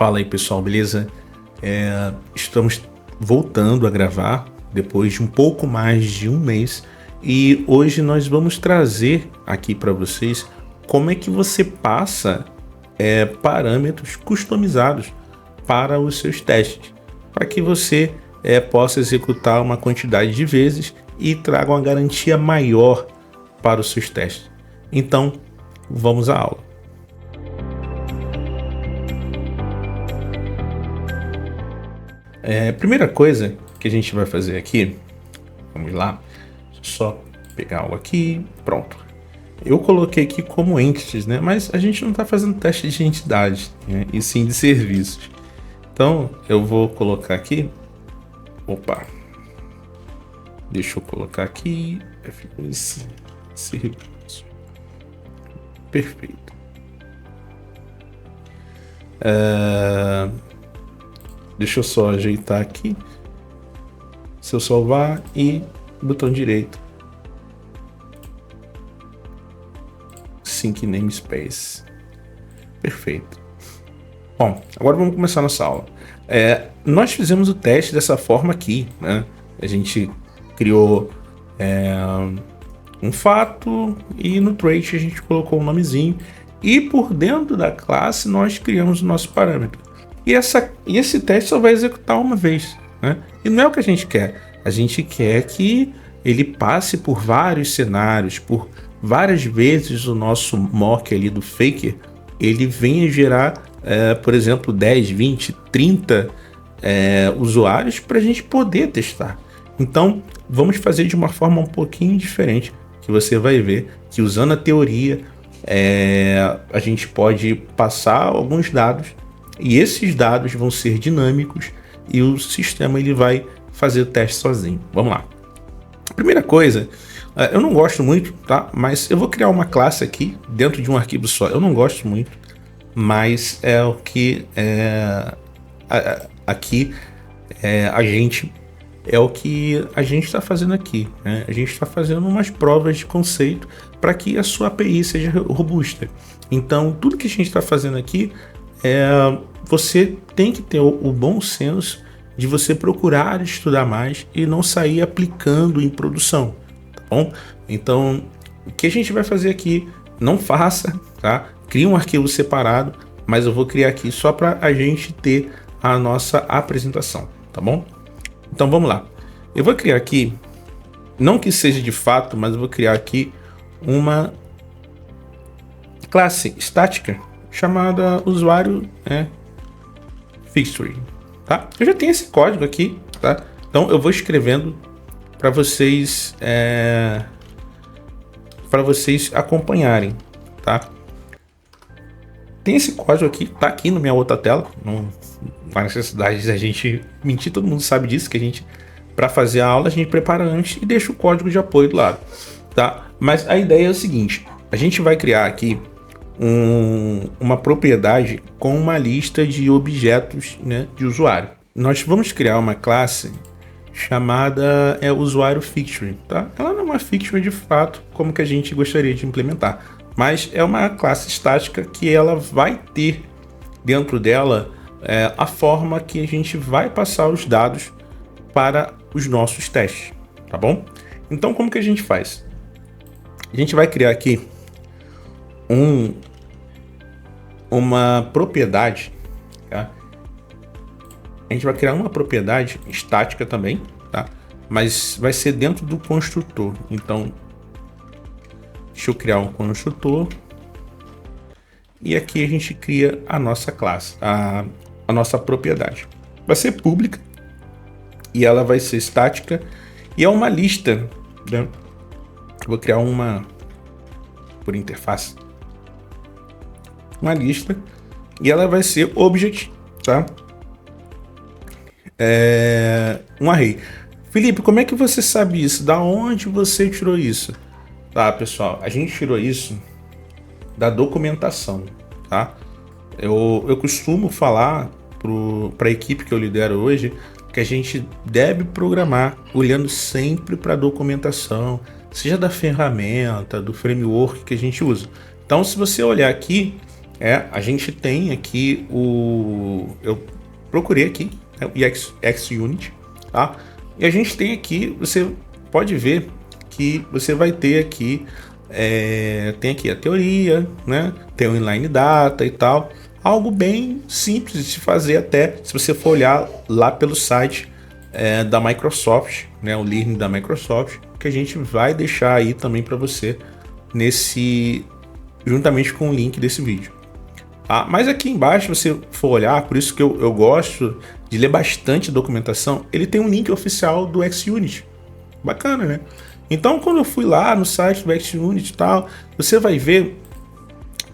Fala aí pessoal, beleza? Estamos voltando a gravar depois de um pouco mais de um mês e hoje nós vamos trazer aqui para vocês como é que você passa parâmetros customizados para os seus testes, para que você possa executar uma quantidade de vezes e traga uma garantia maior para os seus testes. Então, vamos à aula. Primeira coisa que a gente vai fazer aqui, vamos lá, só pegar algo aqui, pronto. Eu coloquei aqui como entities, né? Mas a gente não está fazendo teste de entidade, né? E sim de serviços. Então eu vou colocar aqui, deixa eu colocar aqui, esse serviço, perfeito. Deixa eu só ajeitar aqui. Se eu salvar e botão direito. Sync namespace. Perfeito. Bom, agora vamos começar nossa aula. Nós fizemos o teste dessa forma aqui, né? A gente criou um fato e no trait a gente colocou um nomezinho. E por dentro da classe nós criamos o nosso parâmetro. E esse teste só vai executar uma vez, né? E não é o que a gente quer. A gente quer que ele passe por vários cenários, por várias vezes o nosso mock ali do faker, ele venha gerar, por exemplo, 10, 20, 30 usuários para a gente poder testar. Então, vamos fazer de uma forma um pouquinho diferente, que você vai ver que usando a teoria, a gente pode passar alguns dados e esses dados vão ser dinâmicos e o sistema ele vai fazer o teste sozinho. Vamos lá. Primeira coisa, eu não gosto muito, tá? Mas eu vou criar uma classe aqui dentro de um arquivo só. Eu não gosto muito, mas é o que aqui o que a gente está fazendo aqui, né? A gente está fazendo umas provas de conceito para que a sua API seja robusta. Então, tudo que a gente está fazendo aqui você tem que ter o bom senso de você procurar estudar mais e não sair aplicando em produção, tá bom? Então, o que a gente vai fazer aqui, não faça, tá? Crie um arquivo separado, mas eu vou criar aqui só para a gente ter a nossa apresentação, tá bom? Então, vamos lá. Eu vou criar aqui, não que seja de fato, mas eu vou criar aqui uma classe estática chamada usuário fixture, tá? Eu já tenho esse código aqui, tá? Então eu vou escrevendo para vocês acompanharem, tá? Tem esse código aqui, tá aqui na minha outra tela, não há necessidade de a gente mentir, todo mundo sabe disso, que a gente, para fazer a aula, a gente prepara antes e deixa o código de apoio do lado, tá? Mas a ideia é o seguinte, a gente vai criar aqui uma propriedade com uma lista de objetos, né, de usuário. Nós vamos criar uma classe chamada usuário fixture, tá? Ela não é uma fixture de fato como que a gente gostaria de implementar, mas é uma classe estática que ela vai ter dentro dela a forma que a gente vai passar os dados para os nossos testes, tá bom? Então como que a gente faz? A gente vai criar aqui uma propriedade, tá? A gente vai criar uma propriedade estática também, tá? Mas vai ser dentro do construtor. Então, deixa eu criar um construtor e aqui a gente cria a nossa classe, a nossa propriedade. Vai ser pública e ela vai ser estática e é uma lista, né? Eu vou criar uma por interface. Uma lista e ela vai ser object, tá? Um array. Felipe, como é que você sabe isso? Da onde você tirou isso? Tá, pessoal, a gente tirou isso da documentação, tá? Eu costumo falar para a equipe que eu lidero hoje que a gente deve programar olhando sempre para a documentação, seja da ferramenta, do framework que a gente usa. Então, se você olhar aqui, A gente tem aqui eu procurei aqui, né, o XUnit, tá? E a gente tem aqui, você pode ver que você vai ter aqui, tem aqui a teoria, né? Tem o inline data e tal. Algo bem simples de se fazer, até se você for olhar lá pelo site da Microsoft, né? O link da Microsoft, que a gente vai deixar aí também para você juntamente com o link desse vídeo. Mas aqui embaixo, se você for olhar, por isso que eu gosto de ler bastante documentação, ele tem um link oficial do XUnit. Bacana, né? Então, quando eu fui lá no site do XUnit e tal, você vai ver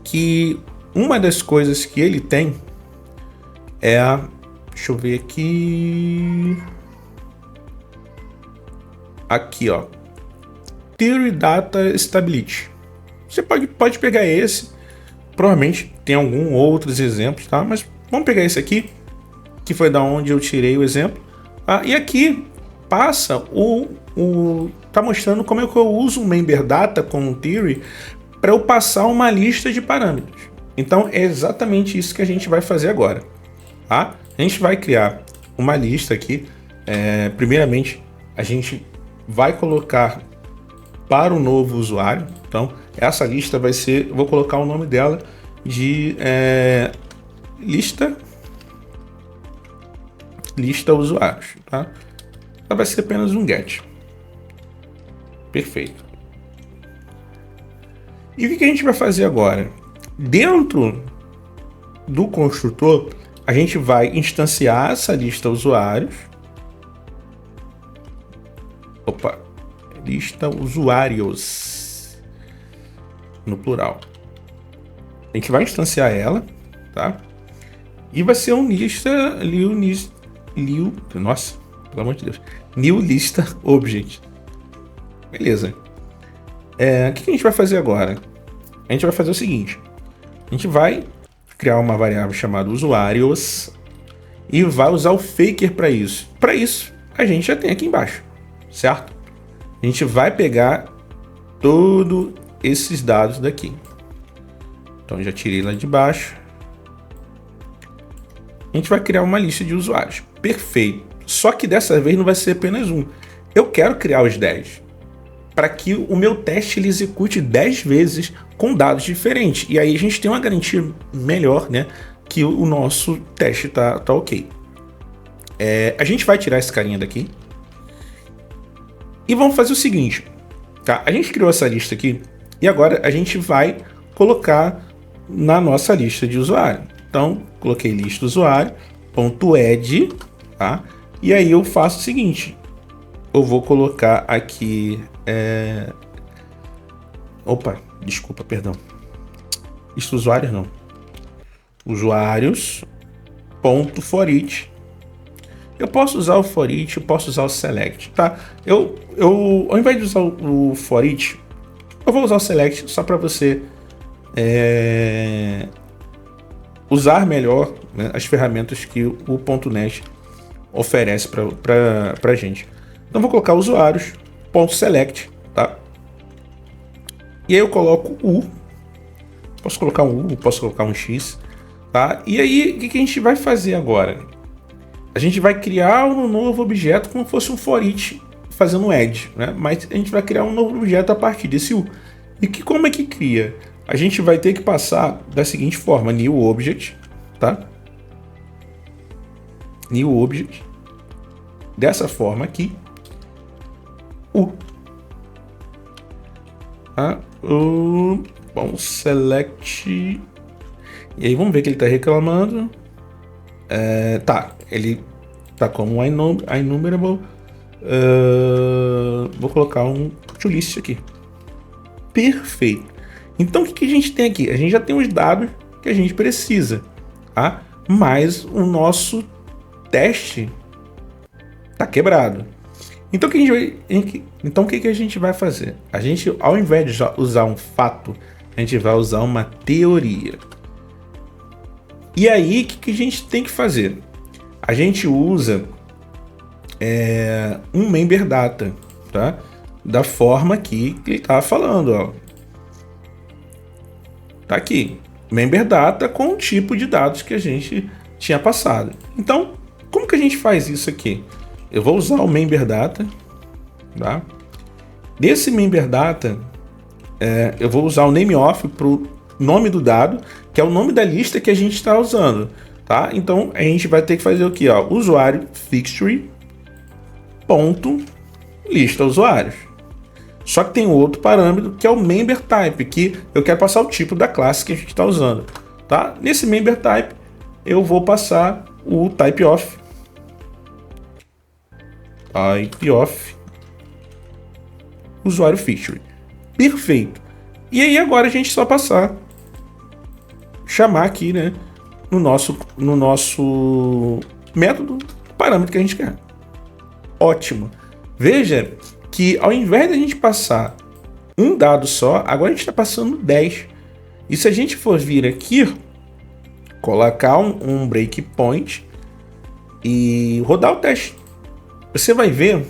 que uma das coisas que ele tem é a... Deixa eu ver aqui... Aqui, ó. Theory Data Stability. Você pode pegar esse. Provavelmente tem alguns outros exemplos, tá? Mas vamos pegar esse aqui, que foi da onde eu tirei o exemplo. E aqui passa tá mostrando como é que eu uso um member data com o theory para eu passar uma lista de parâmetros. Então é exatamente isso que a gente vai fazer agora, tá? A gente vai criar uma lista aqui. Primeiramente, a gente vai colocar para o novo usuário. Então essa lista vai ser, eu vou colocar o nome dela de lista usuários, tá? Ela vai ser apenas um get. Perfeito. E o que a gente vai fazer agora? Dentro do construtor, a gente vai instanciar essa lista usuários. Lista usuários no plural. A gente vai instanciar ela, tá? E vai ser um lista nossa, pelo amor de Deus, new lista object. Beleza. O que a gente vai fazer agora? A gente vai fazer o seguinte: a gente vai criar uma variável chamada usuários e vai usar o faker para isso. Para isso, a gente já tem aqui embaixo, certo? A gente vai pegar todos esses dados daqui. Então já tirei lá de baixo. A gente vai criar uma lista de usuários. Perfeito. Só que dessa vez não vai ser apenas um. Eu quero criar os 10. Para que o meu teste ele execute 10 vezes com dados diferentes. E aí a gente tem uma garantia melhor, né? Que o nosso teste tá ok. A gente vai tirar esse carinha daqui. E vamos fazer o seguinte. Tá? A gente criou essa lista aqui. E agora a gente vai colocar na nossa lista de usuário. Então, coloquei lista usuário, .add, tá? E aí eu faço o seguinte, eu vou colocar aqui, desculpa, perdão. Lista usuários não. Usuários, .forEach. Eu posso usar o forEach, eu posso usar o select, tá? Eu ao invés de usar o forEach, eu vou usar o select só para você usar melhor, né, as ferramentas que o .NET oferece para gente. Então vou colocar usuários, .select, tá? E aí eu coloco posso colocar um U, posso colocar um X, tá? E aí o que a gente vai fazer agora? A gente vai criar um novo objeto como se fosse um forEach fazendo add, né? Mas a gente vai criar um novo objeto a partir desse U. E como é que cria? A gente vai ter que passar da seguinte forma: new object, tá? New object, dessa forma aqui, tá? Bom, select, e aí vamos ver que ele está reclamando. Ele tá como enumerable. Vou colocar um toList aqui. Perfeito. Então o que a gente tem aqui? A gente já tem os dados que a gente precisa, tá? Mas o nosso teste tá quebrado. Então o que a gente vai fazer? A gente, ao invés de usar um fato, a gente vai usar uma teoria. E aí o que a gente tem que fazer? A gente usa um member data, tá? Da forma que ele tá falando, ó. Tá aqui. member data com o tipo de dados que a gente tinha passado. Então, como que a gente faz isso aqui? Eu vou usar o member data, tá? Desse member data, eu vou usar o name of para o nome do dado, que é o nome da lista que a gente está usando, tá? Então a gente vai ter que fazer o que, ó? Usuário fixture ponto lista usuários. Só que tem outro parâmetro que é o member type, que eu quero passar o tipo da classe que a gente está usando, tá? Nesse member type eu vou passar o type of usuário fixture. Perfeito. E aí agora a gente só chamar aqui, né, no nosso método parâmetro que a gente quer. Ótimo. Veja que ao invés de a gente passar um dado só, agora a gente está passando 10. E se a gente for vir aqui, colocar um breakpoint e rodar o teste, você vai ver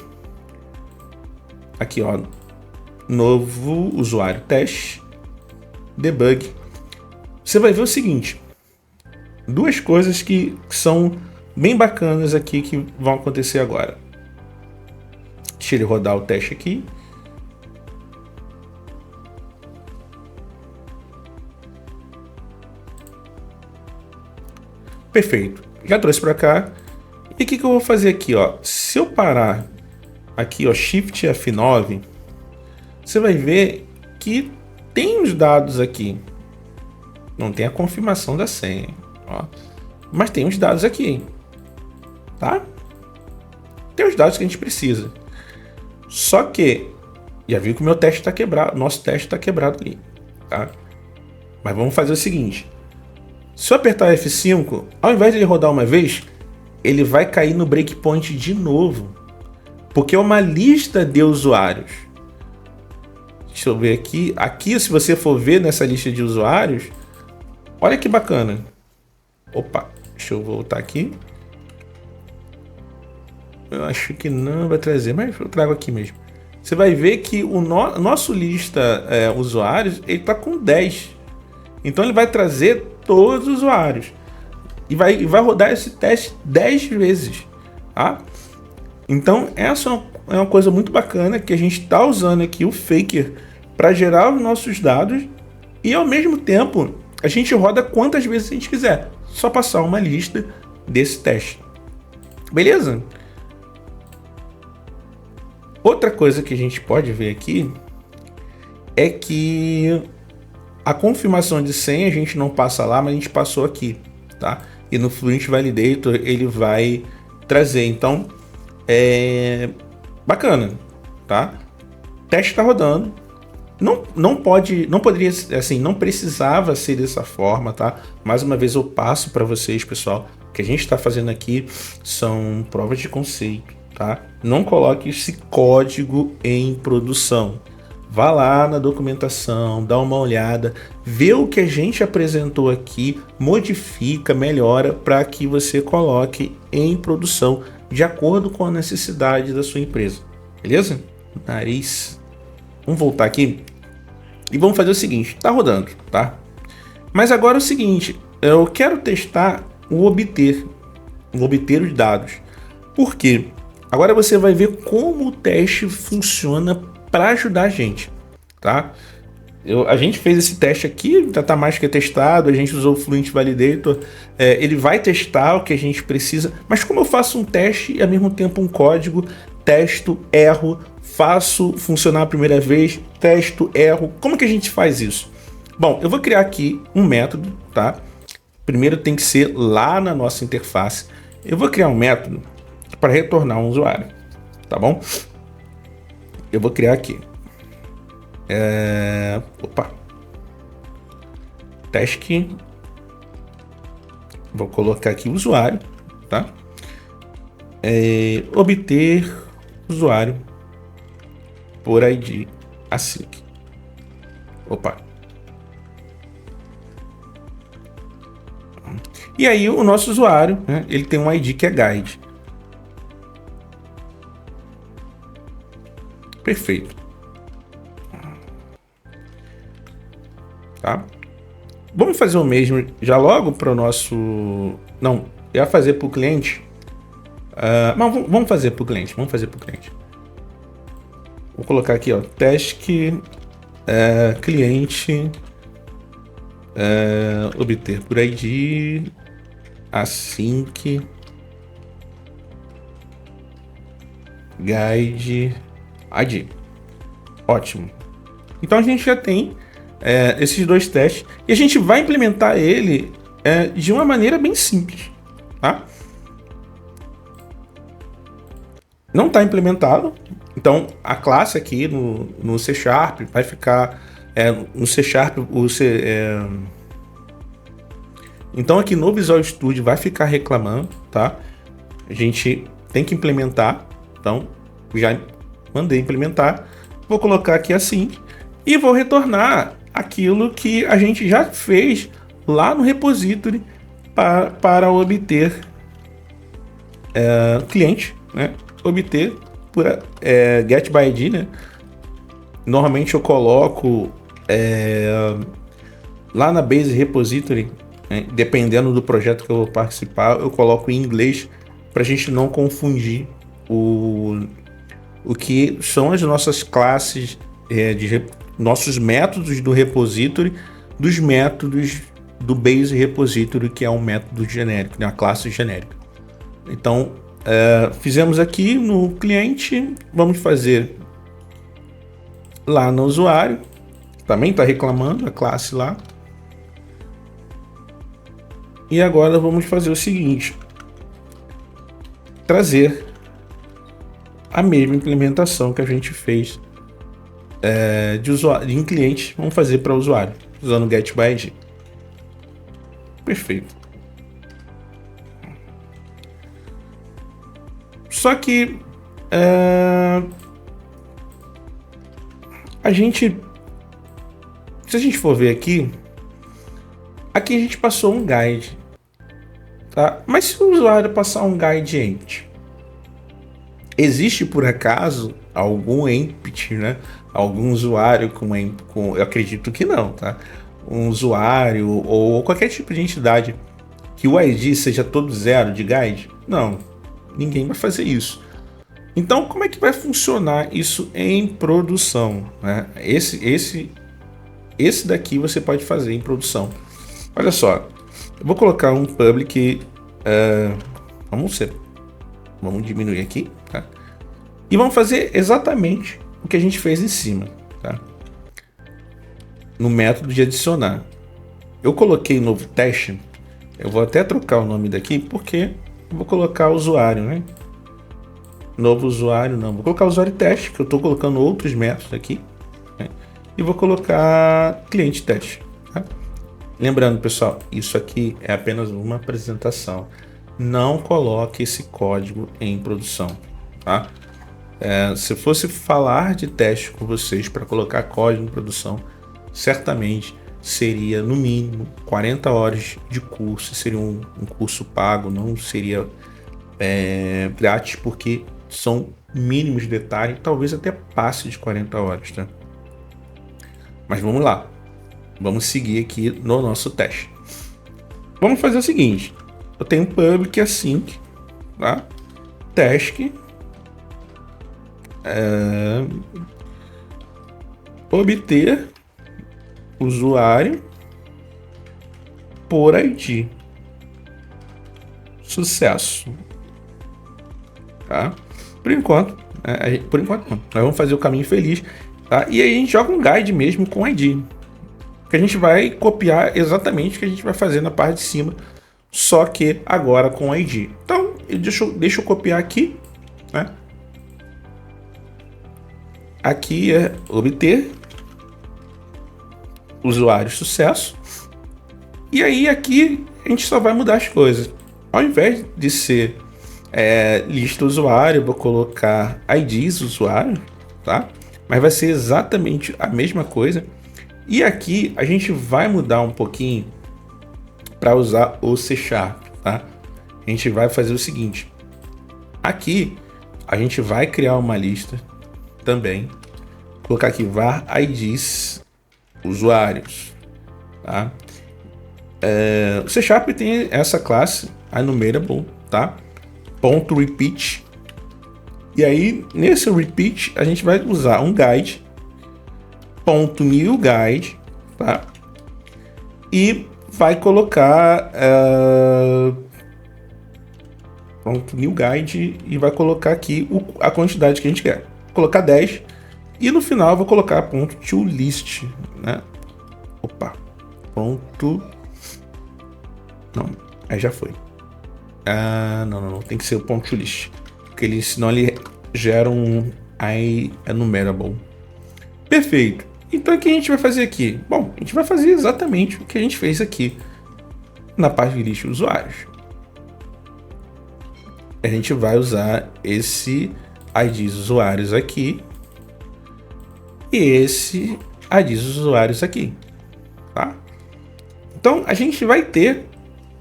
aqui, ó, novo usuário teste, debug. Você vai ver o seguinte, duas coisas que são bem bacanas aqui que vão acontecer agora. Deixa ele rodar o teste aqui. Perfeito. Já trouxe para cá. E o que eu vou fazer aqui, ó? Se eu parar aqui, ó, Shift F9, você vai ver que tem os dados aqui. Não tem a confirmação da senha, ó, mas tem os dados aqui, tá? Tem os dados que a gente precisa. Só que já viu que o meu teste está quebrado, nosso teste está quebrado ali, tá? Mas vamos fazer o seguinte: se eu apertar F5, ao invés de ele rodar uma vez, ele vai cair no breakpoint de novo, porque é uma lista de usuários. Deixa eu ver aqui. Aqui, se você for ver nessa lista de usuários, olha que bacana. Opa, deixa eu voltar aqui. Eu acho que não vai trazer, mas eu trago aqui mesmo. Você vai ver que o nosso lista usuários, ele está com 10. Então ele vai trazer todos os usuários. E vai rodar esse teste 10 vezes. Tá? Então essa é uma coisa muito bacana que a gente está usando aqui o Faker para gerar os nossos dados. E ao mesmo tempo a gente roda quantas vezes a gente quiser. Só passar uma lista desse teste. Beleza? Outra coisa que a gente pode ver aqui é que a confirmação de senha a gente não passa lá, mas a gente passou aqui, tá? E no Fluent Validator ele vai trazer. Então, bacana, tá? O teste está rodando. Não poderia, assim, não precisava ser dessa forma, tá? Mais uma vez eu passo para vocês, pessoal, o que a gente está fazendo aqui são provas de conceito, tá? Não coloque esse código em produção. Vá lá na documentação, dá uma olhada, vê o que a gente apresentou aqui, modifica, melhora para que você coloque em produção de acordo com a necessidade da sua empresa. Beleza? Nariz. Vamos voltar aqui e vamos fazer o seguinte, tá rodando, tá? Mas agora é o seguinte, eu quero testar o obter os dados. Por quê? Agora você vai ver como o teste funciona para ajudar a gente, tá? A gente fez esse teste aqui, já está mais que testado, a gente usou o Fluent Validator, ele vai testar o que a gente precisa, mas como eu faço um teste e ao mesmo tempo um código, testo, erro, faço funcionar a primeira vez, testo, erro, como que a gente faz isso? Bom, eu vou criar aqui um método, tá? Primeiro tem que ser lá na nossa interface, eu vou criar um método para retornar um usuário, tá bom? Eu vou criar aqui. Task. Vou colocar aqui usuário, tá? Obter usuário por ID ASIC. E aí o nosso usuário, né, ele tem um ID que é guide. Perfeito. Tá? Vamos fazer o mesmo já logo para o nosso... Não, eu ia fazer para o cliente. Mas vamos fazer para o cliente. Vou colocar aqui, ó, task cliente obter por ID async guide ID. Ótimo. Então a gente já tem esses dois testes e a gente vai implementar ele de uma maneira bem simples, tá? Não está implementado, então a classe aqui no C# vai ficar no C#. Então aqui no Visual Studio vai ficar reclamando, tá? A gente tem que implementar, então já mandei implementar. Vou colocar aqui assim e vou retornar aquilo que a gente já fez lá no repository para obter cliente, né? Obter por get by ID, né? Normalmente eu coloco lá na base repository, né? Dependendo do projeto que eu vou participar, eu coloco em inglês para a gente não confundir o que são as nossas classes, nossos métodos do repository, dos métodos do base repository, que é um método genérico, né? Uma classe genérica. Então, fizemos aqui no cliente, vamos fazer lá no usuário, também está reclamando a classe lá. E agora vamos fazer o seguinte, trazer a mesma implementação que a gente fez de usuário em cliente, vamos fazer para usuário, usando get by ID. Perfeito. Só que se a gente for ver aqui a gente passou um guide, tá? Mas se o usuário passar um guide empty, existe por acaso algum empty, né? Algum usuário eu acredito que não, tá? Um usuário ou qualquer tipo de entidade que o ID seja todo zero de guide? Não, ninguém vai fazer isso. Então, como é que vai funcionar isso em produção, né? Esse daqui você pode fazer em produção. Olha só, eu vou colocar um public, vamos diminuir aqui, tá? E vamos fazer exatamente o que a gente fez em cima, tá? No método de adicionar. Eu coloquei novo teste, eu vou até trocar o nome daqui, porque eu vou colocar usuário, né? Novo usuário, não, vou colocar usuário teste, que eu estou colocando outros métodos aqui, né? E vou colocar cliente teste, tá? Lembrando, pessoal, isso aqui é apenas uma apresentação. Não coloque esse código em produção, tá? Se fosse falar de teste com vocês para colocar código em produção, certamente seria no mínimo 40 horas de curso, seria um curso pago, não seria grátis, porque são mínimos detalhes, talvez até passe de 40 horas, tá? Mas vamos lá, vamos seguir aqui no nosso teste. Vamos fazer o seguinte, eu tenho um public async, tá? Task obter usuário por ID. Sucesso. Tá? Por enquanto não. Nós vamos fazer o caminho feliz, tá? E aí a gente joga um guide mesmo com ID, que a gente vai copiar exatamente o que a gente vai fazer na parte de cima, só que agora com ID. Então deixa eu copiar aqui, né? Aqui é obter usuário sucesso. E aí aqui a gente só vai mudar as coisas. Ao invés de ser lista usuário, eu vou colocar IDs usuário, tá? Mas vai ser exatamente a mesma coisa. E aqui a gente vai mudar um pouquinho para usar o C#, tá? A gente vai fazer o seguinte. Aqui a gente vai criar uma lista também, colocar aqui var IDs usuários, tá? O C Sharp tem essa classe, enumerable, tá? Ponto repeat. E aí, nesse repeat, a gente vai usar um guide, ponto new guide, tá? E vai colocar ponto new guide e vai colocar aqui a quantidade que a gente quer. Vou colocar 10 e no final eu vou colocar ponto to list, né? Opa, ponto... Não, aí já foi. Não, tem que ser o ponto to list, porque senão ele gera um enumerable. Perfeito. Então o que a gente vai fazer aqui? Bom, a gente vai fazer exatamente o que a gente fez aqui na parte de lista de usuários. A gente vai usar esse ID dos usuários aqui e esse ID dos usuários aqui, tá? Então a gente vai ter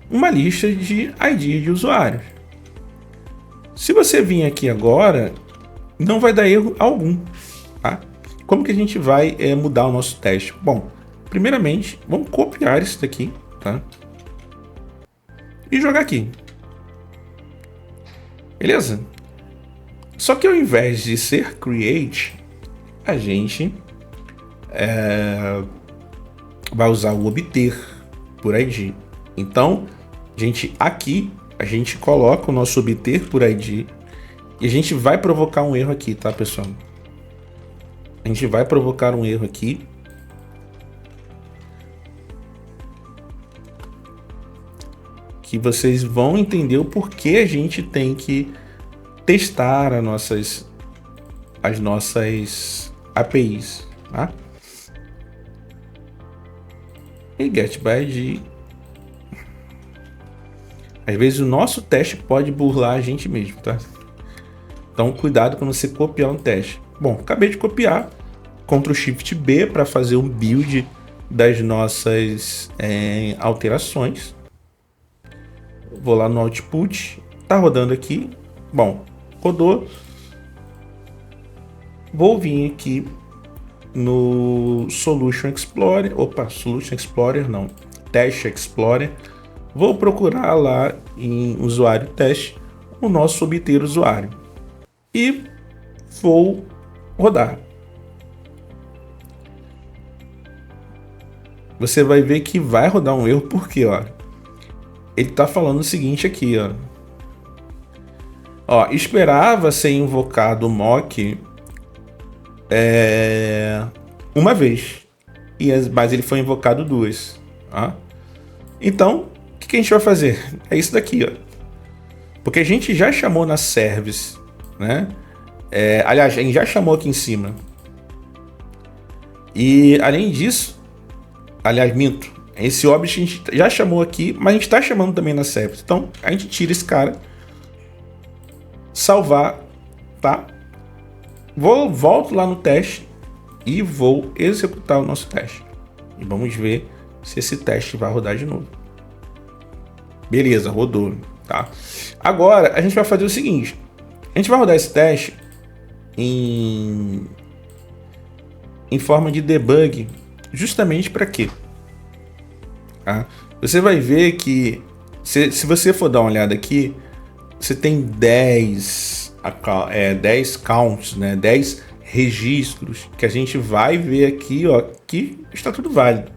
uma lista de ID de usuários. Se você vir aqui agora, não vai dar erro algum, tá? Como que a gente vai mudar o nosso teste? Bom, primeiramente, vamos copiar isso daqui, tá? E jogar aqui. Beleza? Só que ao invés de ser create, a gente vai usar o obter por ID. Então, aqui a gente coloca o nosso obter por ID e a gente vai provocar um erro aqui, tá, pessoal? A gente vai provocar um erro aqui. Que vocês vão entender o porquê a gente tem que testar as nossas APIs, tá? E get by ID. Às vezes o nosso teste pode burlar a gente mesmo, tá? Então cuidado quando você copiar um teste. Bom, acabei de copiar, Ctrl Shift B para fazer um build das nossas alterações. Vou lá no output, tá rodando aqui. Bom, rodou. Vou vir aqui no Solution Explorer, Test Explorer. Vou procurar lá em usuário teste o nosso obter usuário e vou rodar. Você vai ver que vai rodar um erro porque, ó, ele tá falando o seguinte aqui, ó, esperava ser invocado o mock uma vez, mas ele foi invocado duas, tá? Então, o que a gente vai fazer? É isso daqui, ó, porque a gente já chamou na service, né? Aliás, a gente já chamou aqui em cima. E além disso, minto, esse object a gente já chamou aqui, mas a gente está chamando também na service. Então a gente tira esse cara, salvar, tá? Volto lá no teste e vou executar o nosso teste. E vamos ver se esse teste vai rodar de novo. Beleza, rodou, tá? Agora a gente vai fazer o seguinte: a gente vai rodar esse teste em forma de debug, justamente para quê? Tá? Você vai ver que se você for dar uma olhada aqui, você tem 10 counts, né? 10 registros que a gente vai ver aqui, ó, que está tudo válido.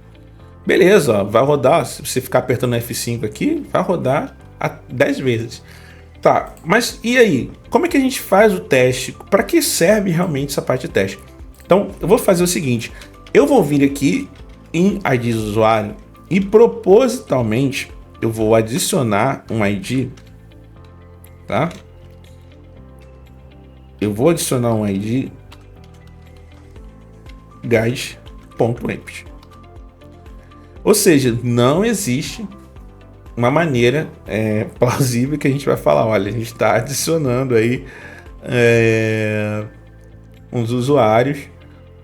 Beleza, ó, vai rodar, se você ficar apertando F5 aqui, vai rodar 10 vezes. Tá, mas e aí? Como é que a gente faz o teste? Para que serve realmente essa parte de teste? Então, eu vou fazer o seguinte, eu vou vir aqui em ID do usuário e propositalmente eu vou adicionar um ID, tá? Eu vou adicionar um ID guide.empty. Ou seja, não existe uma maneira plausível que a gente vai falar, olha, a gente está adicionando aí uns usuários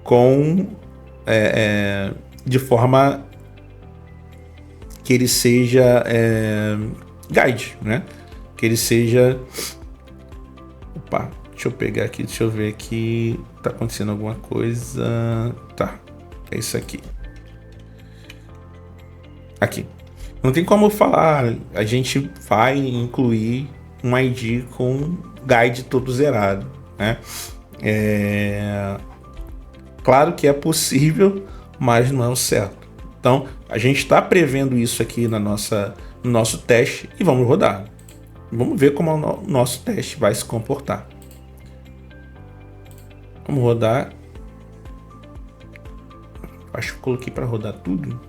com de forma que ele seja guide, né? Que ele seja... Opa, deixa eu pegar aqui, deixa eu ver aqui. Tá acontecendo alguma coisa. Tá, é isso aqui. Aqui. Não tem como falar, a gente vai incluir um ID com guide todo zerado, né? Claro que é possível, mas não é o certo. Então, a gente está prevendo isso aqui no nosso teste e vamos rodar. Vamos ver como o nosso teste vai se comportar. Vamos rodar. Acho que coloquei para rodar tudo.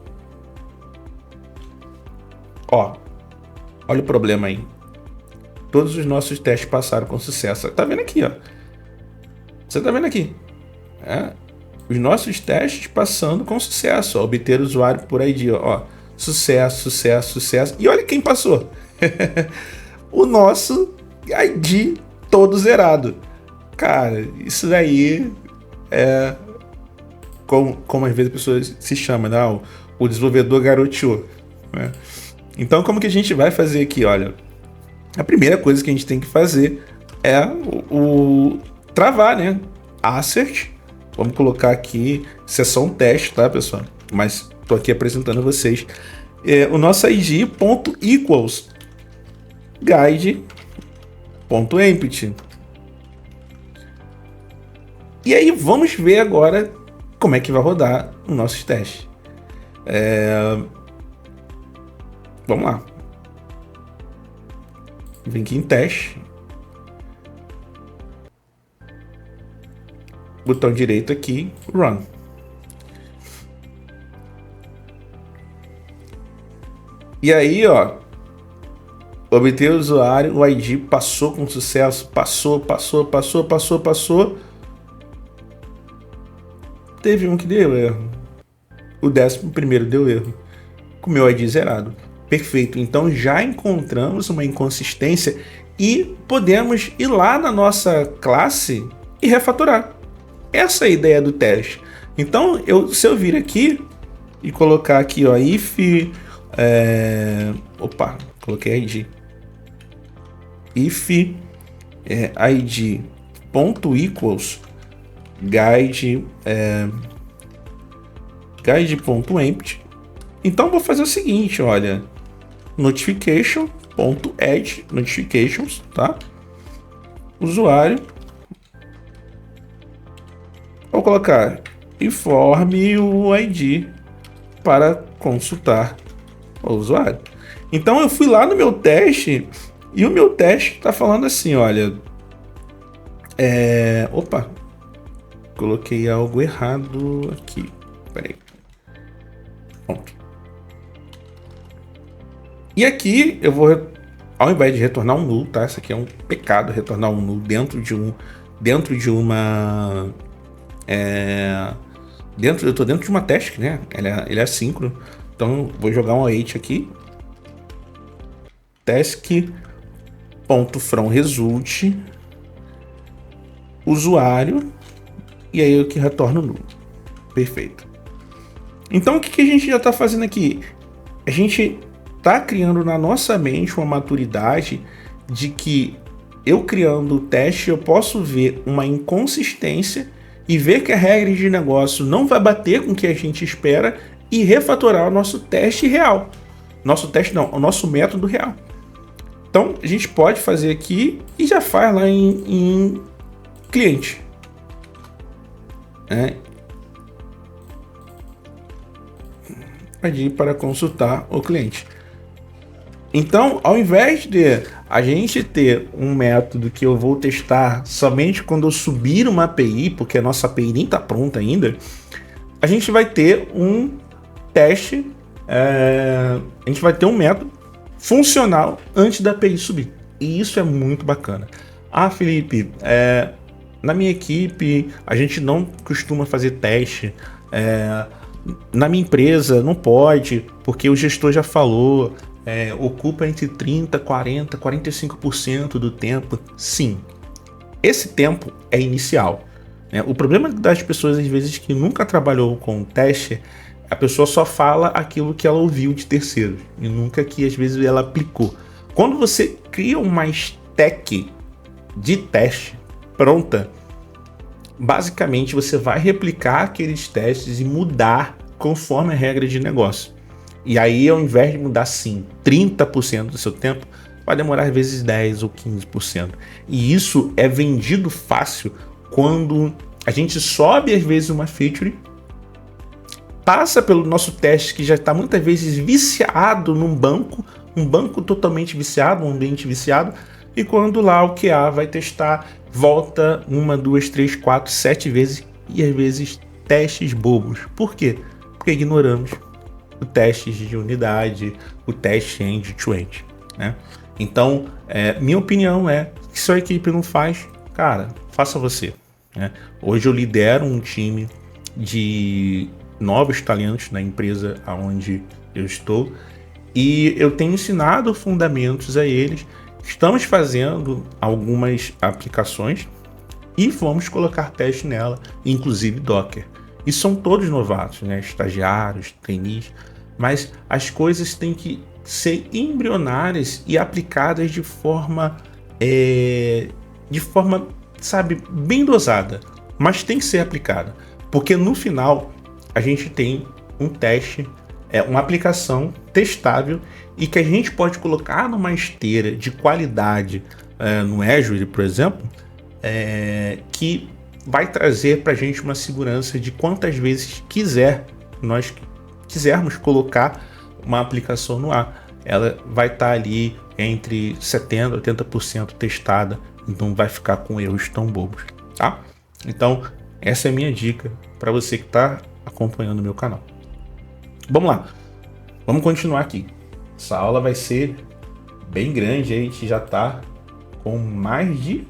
Ó, olha o problema aí. Todos os nossos testes passaram com sucesso. Tá vendo aqui, ó? Você tá vendo aqui? Os nossos testes passando com sucesso. Ó, obter usuário por ID, ó. Sucesso, sucesso, sucesso. E olha quem passou. O nosso ID todo zerado. Cara, isso daí é como às vezes as pessoas se chamam, né? O desenvolvedor garoteou, né? Então, como que a gente vai fazer aqui? Olha, a primeira coisa que a gente tem que fazer é o travar, né? Assert. Vamos colocar aqui sessão teste, tá, pessoal? Mas tô aqui apresentando a vocês. O nosso ID .equals guide.empty. E aí vamos ver agora como é que vai rodar o nosso teste. Vamos lá. Vem aqui em teste. Botão direito aqui, run. E aí, ó, obter o usuário, o ID passou com sucesso, passou. Teve um que deu erro. O 11º deu erro. Com o meu ID zerado. Perfeito. Então já encontramos uma inconsistência e podemos ir lá na nossa classe e refatorar. Essa é a ideia do teste. Então, se eu vir aqui e colocar aqui, ó, if... coloquei ID. If id.equals guide.empty. Então, vou fazer o seguinte, olha. Notification.add notifications, tá? Usuário. Vou colocar informe o ID para consultar o usuário. Então eu fui lá no meu teste e o meu teste está falando assim, olha, coloquei algo errado aqui. Peraí. Pronto. E aqui eu vou, ao invés de retornar um null, tá? Isso aqui é um pecado, retornar um null dentro de uma eu tô dentro de uma task, né? Ele é assíncrono. Então vou jogar um await aqui. Task.from result usuário e aí eu que retorno null. Perfeito. Então o que a gente já está fazendo aqui? A gente está criando na nossa mente uma maturidade de que eu criando o teste eu posso ver uma inconsistência e ver que a regra de negócio não vai bater com o que a gente espera e refatorar o nosso teste real. Nosso teste não, o nosso método real. Então, a gente pode fazer aqui e já faz lá em cliente. ID para consultar o cliente. Então, ao invés de a gente ter um método que eu vou testar somente quando eu subir uma API, porque a nossa API nem está pronta ainda, a gente vai ter um teste, a gente vai ter um método funcional antes da API subir. E isso é muito bacana. Ah, Felipe, na minha equipe a gente não costuma fazer teste, na minha empresa não pode, porque o gestor já falou, ocupa entre 30%, 40%, 45% do tempo. Sim, esse tempo é inicial. O problema das pessoas, às vezes, que nunca trabalhou com teste, a pessoa só fala aquilo que ela ouviu de terceiros e nunca que, às vezes, ela aplicou. Quando você cria uma stack de teste pronta, basicamente você vai replicar aqueles testes e mudar conforme a regra de negócio. E aí, ao invés de mudar, sim, 30% do seu tempo, vai demorar às vezes 10 ou 15%. E isso é vendido fácil quando a gente sobe às vezes uma feature, passa pelo nosso teste que já está muitas vezes viciado num banco, um banco totalmente viciado, um ambiente viciado, e quando lá o QA vai testar, volta 1, 2, 3, 4, 7 vezes, e às vezes testes bobos. Por quê? Porque ignoramos o teste de unidade, o teste end-to-end, né? Então, minha opinião é que se a equipe não faz, cara, faça você, né? Hoje eu lidero um time de novos talentos na empresa onde eu estou e eu tenho ensinado fundamentos a eles. Estamos fazendo algumas aplicações e vamos colocar teste nela, inclusive Docker. E são todos novatos, né? Estagiários, trainees, mas as coisas têm que ser embrionárias e aplicadas de forma, sabe, bem dosada, mas tem que ser aplicada, porque no final a gente tem um teste, uma aplicação testável e que a gente pode colocar numa esteira de qualidade no Azure, por exemplo, que vai trazer para a gente uma segurança de quantas vezes nós quisermos colocar uma aplicação no ar. Ela vai estar ali entre 70% e 80% testada, não vai ficar com erros tão bobos, tá? Então, essa é a minha dica para você que está acompanhando o meu canal. Vamos lá, vamos continuar aqui. Essa aula vai ser bem grande, a gente já está com mais de...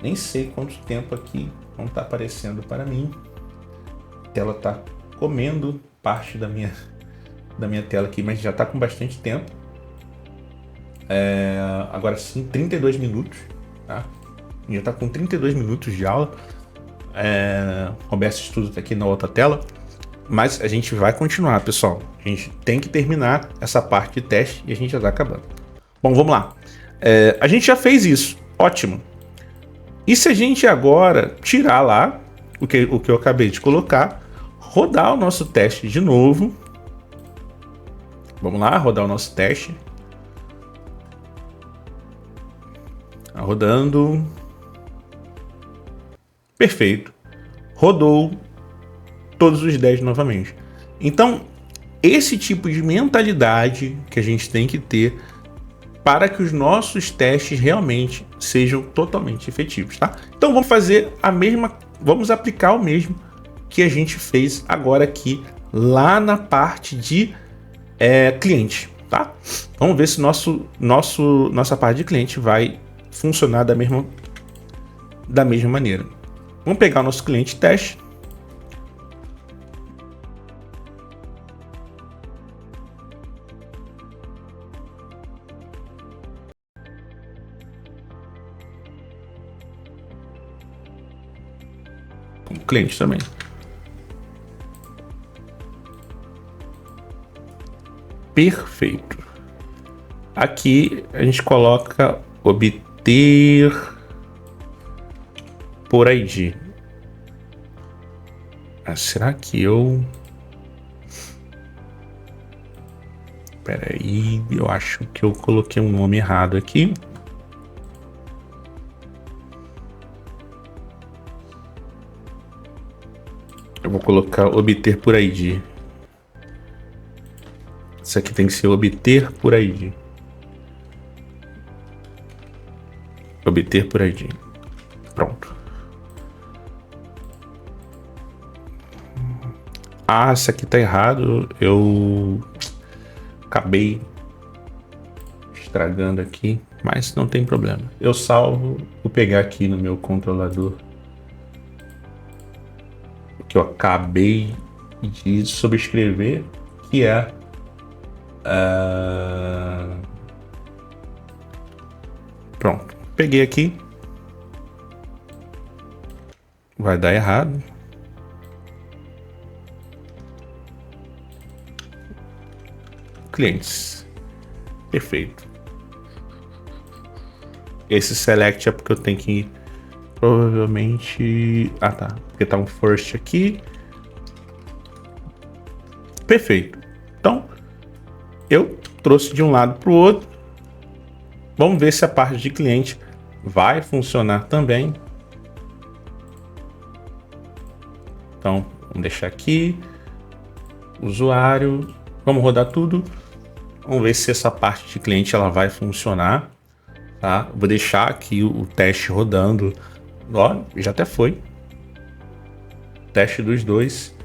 nem sei quanto tempo aqui, não está aparecendo para mim. A tela está comendo parte da minha tela aqui, mas já está com bastante tempo. Agora sim, 32 minutos, tá? Já está com 32 minutos de aula. Roberto Estudo está aqui na outra tela, mas a gente vai continuar, pessoal. A gente tem que terminar essa parte de teste e a gente já está acabando. Bom, vamos lá. A gente já fez isso, ótimo. E se a gente agora tirar lá o que eu acabei de colocar, rodar o nosso teste de novo. Vamos lá, rodar o nosso teste. Tá rodando. Perfeito. Rodou todos os 10 novamente. Então, esse tipo de mentalidade que a gente tem que ter para que os nossos testes realmente sejam totalmente efetivos, tá? Então vamos aplicar o mesmo que a gente fez agora aqui lá na parte de cliente, tá? Vamos ver se nossa parte de cliente vai funcionar da mesma maneira. Vamos pegar o nosso cliente teste. O cliente também. Perfeito. Aqui a gente coloca obter por ID. Será que eu... Espera aí, eu acho que eu coloquei um nome errado aqui. Eu vou colocar obter por ID. Isso aqui tem que ser obter por ID. Obter por ID. Pronto. Isso aqui tá errado. Eu acabei estragando aqui, mas não tem problema. Eu salvo, vou pegar aqui no meu controlador que eu acabei de subscrever, que é pronto, peguei aqui. Vai dar errado. Clientes. Perfeito. Esse select é porque eu tenho que provavelmente... Tá. Porque tá um first aqui. Perfeito. eu trouxe de um lado para o outro. Vamos ver se a parte de cliente vai funcionar também. Então, vamos deixar aqui. Usuário. Vamos rodar tudo. Vamos ver se essa parte de cliente ela vai funcionar. Tá? Vou deixar aqui o teste rodando. Ó, já até foi. Teste dos dois.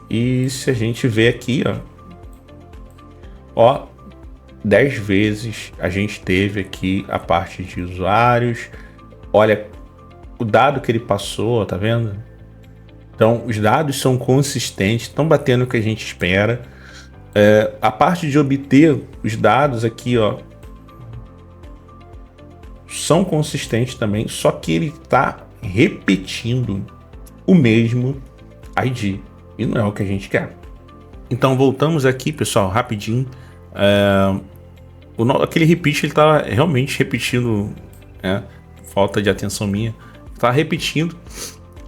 E se a gente ver aqui, ó, 10 vezes a gente teve aqui a parte de usuários. Olha o dado que ele passou, tá vendo? Então os dados são consistentes, estão batendo o que a gente espera. A parte de obter os dados aqui, ó, são consistentes também, só que ele está repetindo o mesmo ID e não é o que a gente quer. Então voltamos aqui, pessoal, rapidinho. Aquele repeat ele está realmente repetindo, falta de atenção minha, está repetindo.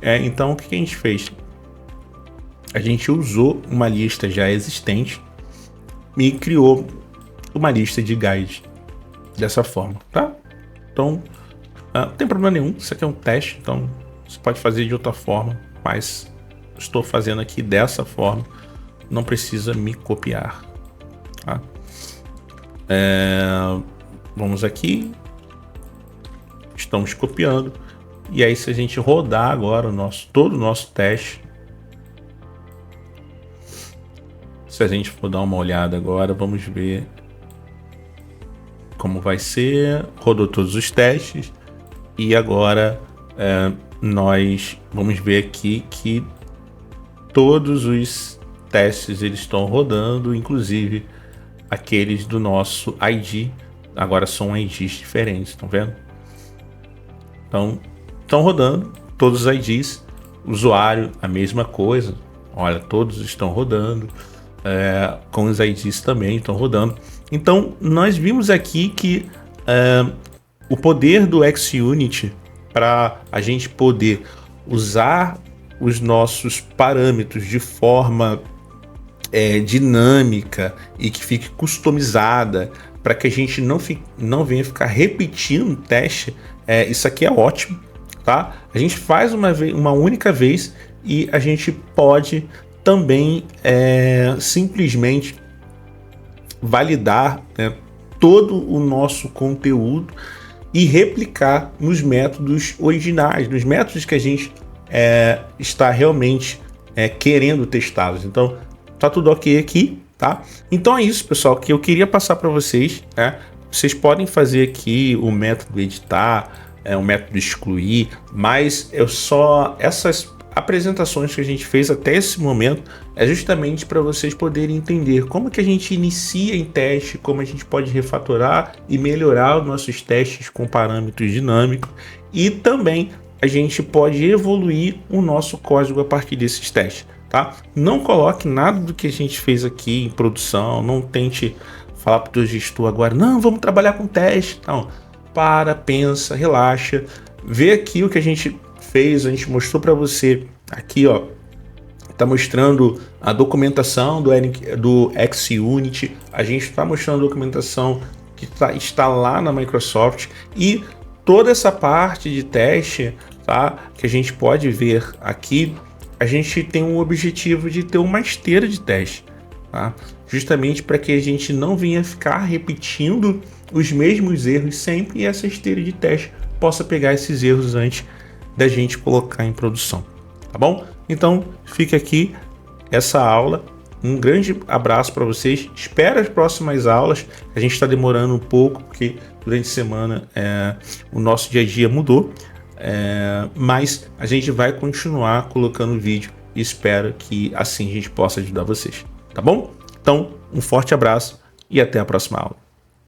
Então o que a gente fez? A gente usou uma lista já existente e criou uma lista de guides dessa forma, tá? Então não tem problema nenhum, isso aqui é um teste, então você pode fazer de outra forma, mas estou fazendo aqui dessa forma, não precisa me copiar, tá? Vamos aqui, estamos copiando, e aí se a gente rodar agora todo o nosso teste, se a gente for dar uma olhada agora, vamos ver como vai ser. Rodou todos os testes e agora nós vamos ver aqui que todos os testes eles estão rodando, inclusive aqueles do nosso ID, agora são IDs diferentes, estão vendo? Então estão rodando todos os IDs, usuário a mesma coisa, olha, todos estão rodando. Com os IDs também estão rodando. Então nós vimos aqui que o poder do XUnit para a gente poder usar os nossos parâmetros de forma dinâmica e que fique customizada, para que a gente não venha ficar repetindo o teste, isso aqui é ótimo, tá? A gente faz uma única vez e a gente pode também simplesmente validar todo o nosso conteúdo e replicar nos métodos originais, nos métodos que a gente está realmente querendo testá-los. Então tá tudo ok aqui, tá? Então é isso, pessoal, que eu queria passar para vocês. Vocês podem fazer aqui o método editar, o método excluir, mas essas apresentações que a gente fez até esse momento é justamente para vocês poderem entender como que a gente inicia em teste, como a gente pode refatorar e melhorar os nossos testes com parâmetros dinâmicos, e também a gente pode evoluir o nosso código a partir desses testes, tá? Não coloque nada do que a gente fez aqui em produção, não tente falar para o teu gestor agora, não, vamos trabalhar com teste, não. Para, pensa, relaxa, vê aqui o que a gente fez, a gente mostrou para você aqui, ó, tá mostrando a documentação do XUnit, a gente está mostrando a documentação que está lá na Microsoft, e toda essa parte de teste, tá, que a gente pode ver aqui, a gente tem um objetivo de ter uma esteira de teste, tá? Justamente para que a gente não venha ficar repetindo os mesmos erros sempre, e essa esteira de teste possa pegar esses erros antes da gente colocar em produção, tá bom? Então fica aqui essa aula, um grande abraço para vocês, espero as próximas aulas. A gente está demorando um pouco porque durante a semana o nosso dia a dia mudou, mas a gente vai continuar colocando vídeo e espero que assim a gente possa ajudar vocês, tá bom? Então um forte abraço e até a próxima aula.